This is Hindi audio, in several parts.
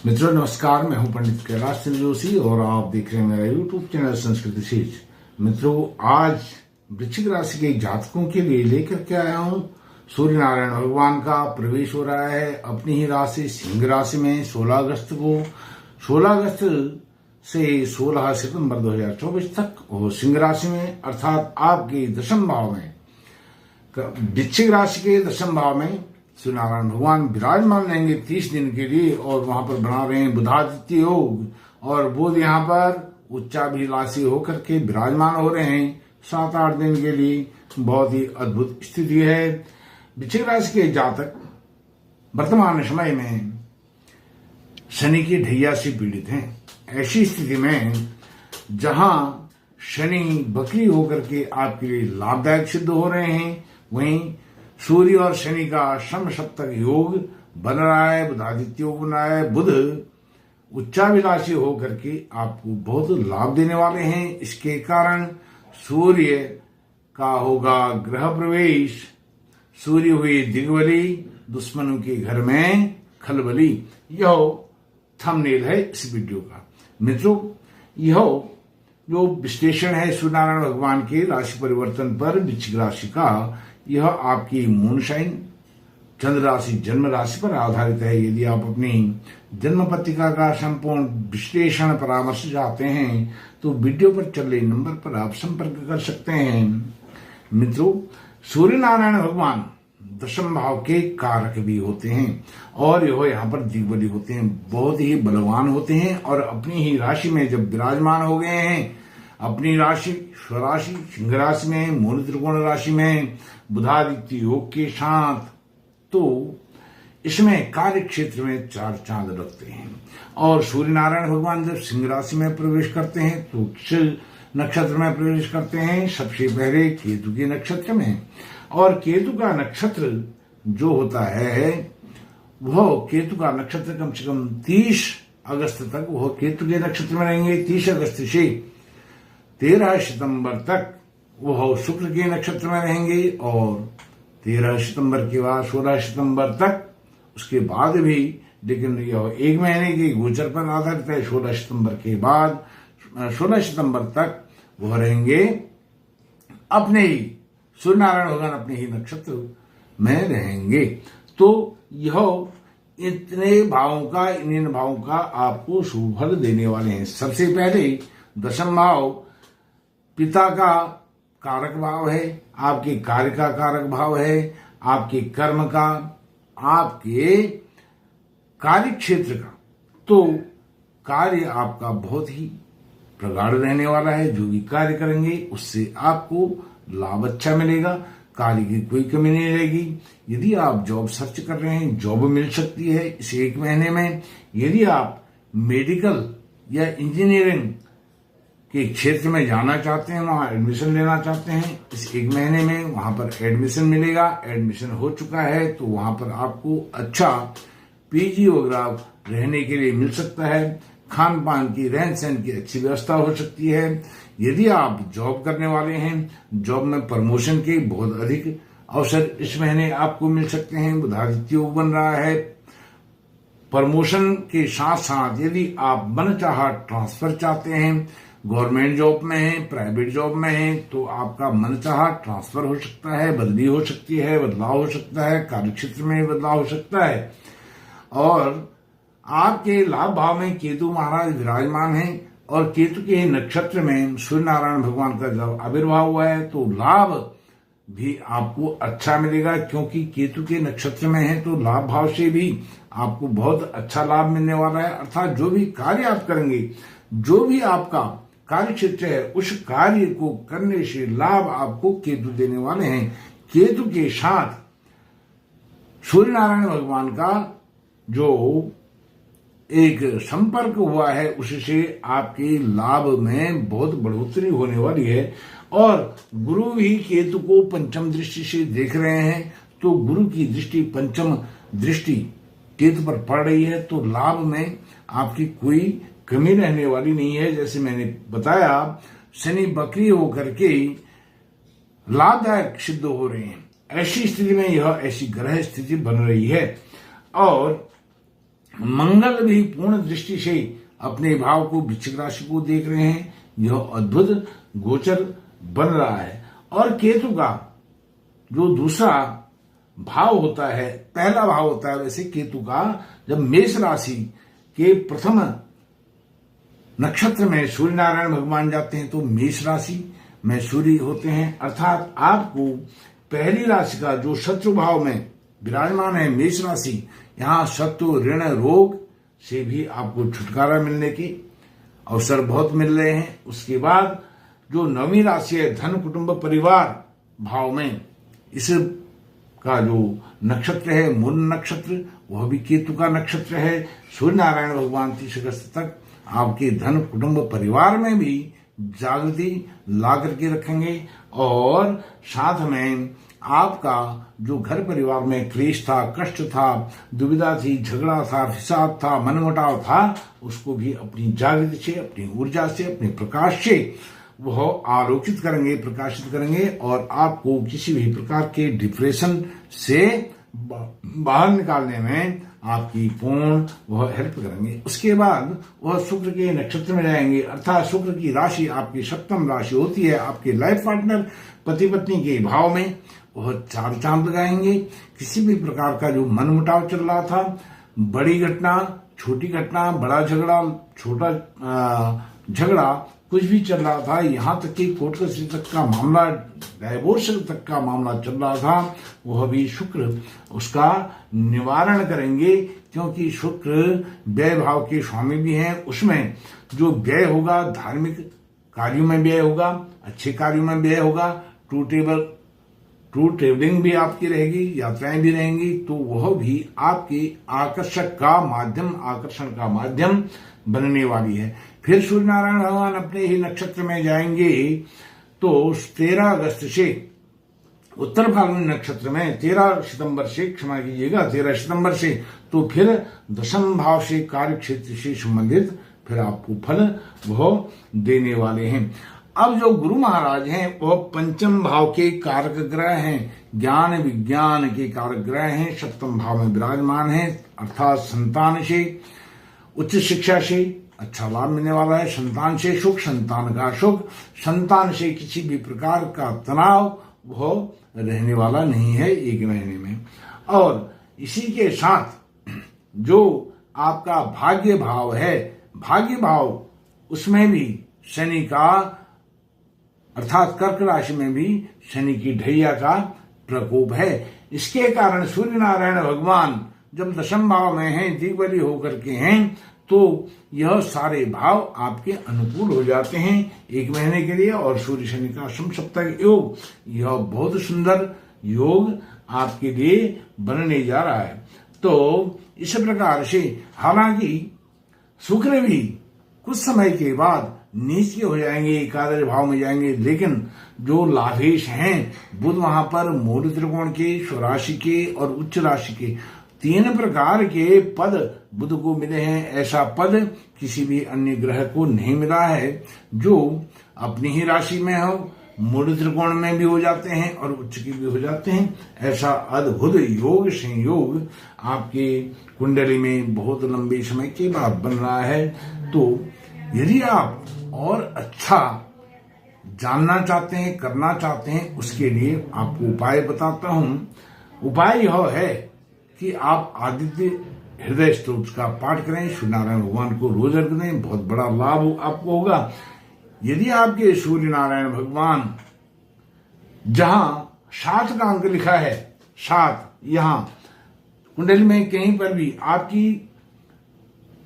मित्रों नमस्कार, मैं हूं पंडित कैलाश चंद्र जोशी और आप देख रहे हैं मेरा यूट्यूब चैनल संस्कृति शीज। मित्रों, आज वृश्चिक राशि के जातकों के लिए लेकर के आया हूं। सूर्य नारायण भगवान का प्रवेश हो रहा है अपनी ही राशि सिंह राशि में 16 अगस्त को। 16 अगस्त से 16 सितंबर 2024 तक वो सिंह राशि में अर्थात आपके दशम भाव में, वृश्चिक राशि के दशम भाव में सूर्य नारायण भगवान विराजमान रहेंगे 30 दिन के लिए और वहां पर बना रहे हैं बुधादित्य योग और बुध यहाँ पर उच्चाभिलाषी होकर के विराजमान हो रहे हैं 7-8 दिन के लिए। बहुत ही अद्भुत स्थिति है। वृश्चिक राशि के जातक वर्तमान समय में शनि की ढैया से पीड़ित हैं। ऐसी स्थिति में जहां शनि बकरी होकर के आपके लिए लाभदायक सिद्ध हो रहे हैं, वहीं सूर्य और शनि का सम सप्तक योग बन रहा है, बुधादित्य योग बन रहा है। बुध उच्चाभिलाषी होकर के आपको बहुत लाभ देने वाले हैं। इसके कारण सूर्य का होगा ग्रह प्रवेश। सूर्य हुई दिग्बली, दुश्मनों के घर में खलबली। यह थंबनेल है इस वीडियो का। मित्रों, यह जो विश्लेषण है सूर्य नारायण भगवान के राशि परिवर्तन पर वृश्चिक राशि का, यह आपकी मून साइन चंद्र राशि जन्म राशि पर आधारित है। यदि आप अपनी जन्म पत्रिका का संपूर्ण विश्लेषण परामर्श चाहते हैं तो वीडियो पर चल रहे नंबर पर आप संपर्क कर सकते हैं। मित्रों, सूर्य नारायण भगवान दशम भाव के कारक भी होते हैं और यह यहाँ पर दिग्बली होते हैं, बहुत ही बलवान होते हैं और अपनी ही राशि में जब विराजमान हो गए हैं, अपनी राशि स्वराशि सिंह राशि में, मूल त्रिकोण राशि में बुधादित्य योग के साथ, तो इसमें कार्य क्षेत्र में 4 चांद लगते हैं। और सूर्य नारायण भगवान जब सिंह राशि में प्रवेश करते हैं तो किस नक्षत्र में प्रवेश करते हैं? सबसे पहले केतु के नक्षत्र में। और केतु का नक्षत्र जो होता है वह केतु का नक्षत्र कम से कम 30 अगस्त तक वह केतु के नक्षत्र में रहेंगे। 30 अगस्त से 13 सितंबर तक वह शुक्र के नक्षत्र में रहेंगे और 13 सितंबर के बाद 16 सितंबर तक उसके बाद भी, लेकिन यह 1 महीने के गोचर पर आधारित है। 16 सितंबर के बाद 16 सितंबर तक वह रहेंगे अपने ही सूर्य नारायण भगवान अपने ही नक्षत्र में रहेंगे। तो यह इन भावों का आपको शुभ फल देने वाले हैं। सबसे पहले दशम भाव पिता का कारक भाव है, आपके कार्य का कारक भाव है, आपके कर्म का, आपके कार्य क्षेत्र का। तो कार्य आपका बहुत ही प्रगाढ़ रहने वाला है। जो भी कार्य करेंगे उससे आपको लाभ अच्छा मिलेगा, कार्य की कोई कमी नहीं रहेगी। यदि आप जॉब सर्च कर रहे हैं, जॉब मिल सकती है इस 1 महीने में। यदि आप मेडिकल या इंजीनियरिंग के क्षेत्र में जाना चाहते हैं, वहां एडमिशन लेना चाहते हैं, इस 1 महीने में वहां पर एडमिशन मिलेगा। एडमिशन हो चुका है तो वहां पर आपको अच्छा पीजी वगैरह रहने के लिए मिल सकता है। खान पान की, रहन सहन की अच्छी व्यवस्था हो सकती है। यदि आप जॉब करने वाले हैं, जॉब में प्रमोशन के बहुत अधिक अवसर इस महीने आपको मिल सकते हैं। बुधादित्य योग बन रहा है। प्रमोशन के साथ साथ यदि आप मनचाहा ट्रांसफर चाहते हैं, गवर्नमेंट जॉब में है, प्राइवेट जॉब में है, तो आपका मनचाहा ट्रांसफर हो सकता है, बदली हो सकती है, बदलाव हो सकता है, कार्यक्षेत्र में बदलाव हो सकता है। और आपके लाभ भाव में केतु महाराज विराजमान हैं और केतु के नक्षत्र में सूर्य नारायण भगवान का जब आविर्भाव हुआ है तो लाभ भी आपको अच्छा मिलेगा, क्योंकि केतु के नक्षत्र में है तो लाभ भाव से भी आपको बहुत अच्छा लाभ मिलने वाला है। अर्थात जो भी कार्य आप करेंगे, जो भी आपका कार्य क्षेत्र है, उस कार्य को करने से लाभ आपको केतु देने वाले हैं। केतु के साथ सूर्य नारायण भगवान का जो एक संपर्क हुआ है उससे आपके लाभ में बहुत बढ़ोतरी होने वाली है। और गुरु भी केतु को पंचम दृष्टि से देख रहे हैं, तो गुरु की दृष्टि, पंचम दृष्टि केतु पर पड़ रही है, तो लाभ में आपकी कोई कमी रहने वाली नहीं है। जैसे मैंने बताया, शनि बकरी होकर के लाभदायक सिद्ध हो रहे हैं। ऐसी स्थिति में यह ऐसी ग्रह स्थिति बन रही है। और मंगल भी पूर्ण दृष्टि से अपने भाव को वृश्चिक राशि को देख रहे हैं। यह अद्भुत गोचर बन रहा है। और केतु का जो दूसरा भाव होता है, पहला भाव होता है, वैसे केतु का जब मेष राशि के प्रथम नक्षत्र में सूर्य नारायण भगवान जाते हैं तो मेष राशि में सूर्य होते हैं, अर्थात आपको पहली राशि का जो शत्रु भाव में विराजमान है मेष राशि, यहां शत्रु ऋण रोग से भी आपको छुटकारा मिलने की अवसर बहुत मिल रहे हैं। उसके बाद जो नवीं राशि है धन कुटुंब परिवार भाव में, इस का जो नक्षत्र है मूल नक्षत्र, वह भी केतु का नक्षत्र है। सूर्य नारायण भगवान 30 अगस्त तक आपके धन कुटुंब परिवार में भी जागृति ला करके रखेंगे। और साथ में आपका जो घर परिवार में क्लेश था, कष्ट था, दुविधा थी, झगड़ा था, हिसाब था, मनमुटाव था, उसको भी अपनी जागृति से, अपनी ऊर्जा से, अपने प्रकाश से वह आलोकित करेंगे, प्रकाशित करेंगे और आपको किसी भी प्रकार के डिप्रेशन से बाहर निकालने में आपकी पूर्ण वह हेल्प करेंगे। उसके बाद वह शुक्र के नक्षत्र में जाएंगे, अर्थात शुक्र की राशि आपकी सप्तम राशि होती है। आपके लाइफ पार्टनर पति पत्नी के भाव में वह 4 चांद लगाएंगे। किसी भी प्रकार का जो मनमुटाव चल रहा था, बड़ी घटना, छोटी घटना, बड़ा झगड़ा, छोटा झगड़ा, कुछ भी चल रहा था, यहाँ तक कि कोर्ट कचहरी तक का मामला, डाइवोर्स तक का मामला चल रहा था, वह भी शुक्र उसका निवारण करेंगे। क्योंकि शुक्र व्यय भाव के स्वामी भी हैं। उसमें जो व्यय होगा, धार्मिक कार्यों में व्यय होगा, अच्छे कार्यों में व्यय होगा, ट्रू ट्रेवलिंग भी आपकी रहेगी, यात्राएं भी रहेंगी, तो वह भी आपके आकर्षण का माध्यम बनने वाली है। फिर सूर्य नारायण भगवान अपने ही नक्षत्र में जाएंगे तो 13 अगस्त से उत्तर फाल्गुनी नक्षत्र में 13 सितंबर से, क्षमा कीजिएगा 13 सितंबर से, तो फिर दशम भाव से कार्य क्षेत्र से संबंधित फिर आपको फल वह देने वाले हैं। अब जो गुरु महाराज हैं वह पंचम भाव के कारक ग्रह हैं, ज्ञान विज्ञान के कारक ग्रह हैं, सप्तम भाव में विराजमान हैं, अर्थात संतान से, उच्च शिक्षा से अच्छा लाभ मिलने वाला है। संतान से सुख, संतान का सुख, संतान से किसी भी प्रकार का तनाव वह रहने वाला नहीं है 1 महीने में। और इसी के साथ जो आपका भाग्य भाव है, भाग्य भाव उसमें भी शनि का, अर्थात कर्क राशि में भी शनि की ढैया का प्रकोप है। इसके कारण सूर्य नारायण भगवान जब दशम भाव में हैं, दिग्बली होकर के हैं, तो यह सारे भाव आपके अनुकूल हो जाते हैं 1 महीने के लिए। और सूर्य शनि का समसप्तक योग, यह बहुत सुंदर योग आपके लिए बनने जा रहा है। तो इस प्रकार से हालांकि शुक्र भी कुछ समय के बाद नीच के हो जाएंगे, एकादश भाव में जाएंगे, लेकिन जो लाभेश हैं बुध वहां पर मूल त्रिकोण के, स्वराशि के और उच्च राशि के 3 प्रकार के पद बुध को मिले हैं। ऐसा पद किसी भी अन्य ग्रह को नहीं मिला है, जो अपनी ही राशि में हो, मूल त्रिकोण में भी हो जाते हैं और उच्च के भी हो जाते हैं। ऐसा अद्भुत योग संयोग आपके कुंडली में बहुत लंबे समय के बाद बन रहा है। तो यदि आप और अच्छा जानना चाहते हैं, करना चाहते हैं, उसके लिए आपको उपाय बताता हूं। उपाय यह है कि आप आदित्य हृदय स्तोत्र का पाठ करें, सूर्य नारायण भगवान को रोज अर्घ दें, बहुत बड़ा लाभ आपको होगा। यदि आपके सूर्य नारायण भगवान जहां 7 का अंक लिखा है, 7, यहां कुंडली में कहीं पर भी आपकी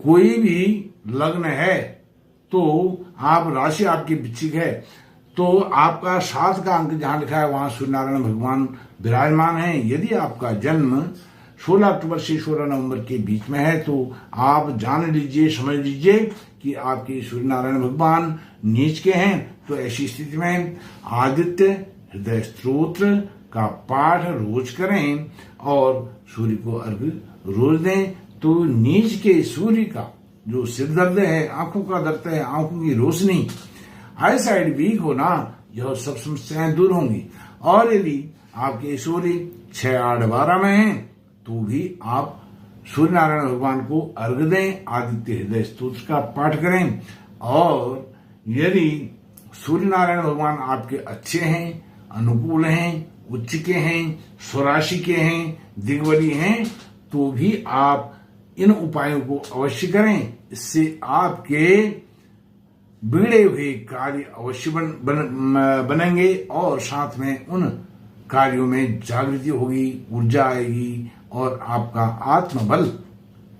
कोई भी लग्न है, तो आप राशि आपकी वृश्चिक है, तो आपका 7 का अंक जहां लिखा है वहां सूर्य नारायण भगवान विराजमान है। यदि आपका जन्म 16 अक्टूबर से 16 नवंबर के बीच में है, तो आप जान लीजिए, समझ लीजिए कि आपके सूर्य नारायण भगवान नीच के हैं। तो ऐसी स्थिति में आदित्य हृदय स्तोत्र का पाठ रोज करें और सूर्य को अर्घ्य रोज दें। तो नीच के सूर्य का जो सिर दर्द है, आंखों का दर्द है, आंखों की रोशनी, आई साइड वीक होना, यह सब समस्याएं दूर होंगी। और यदि आपके सूर्य 6, 8, 12 में हैं, तो भी आप सूर्य नारायण भगवान को अर्घ्य दें, आदित्य हृदय स्तोत्र का पाठ करें। और यदि सूर्य नारायण भगवान आपके अच्छे हैं, अनुकूल हैं, उच्च के हैं, स्वराशि के हैं, दिग्बली हैं, तो भी आप इन उपायों को अवश्य करें। इससे आपके बिगड़े हुए कार्य अवश्य बनेंगे और साथ में उन कार्यों में जागृति होगी, ऊर्जा आएगी और आपका आत्मबल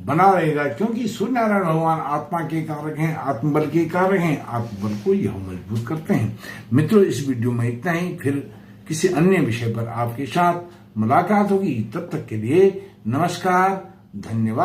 बना रहेगा, क्योंकि सूर्य नारायण भगवान आत्मा के कारक हैं, आत्मबल के कारक हैं। आत्मबल को यह मजबूत करते हैं। मित्रों, इस वीडियो में इतना ही। फिर किसी अन्य विषय पर आपके साथ मुलाकात होगी। तब तक के लिए नमस्कार, धन्यवाद।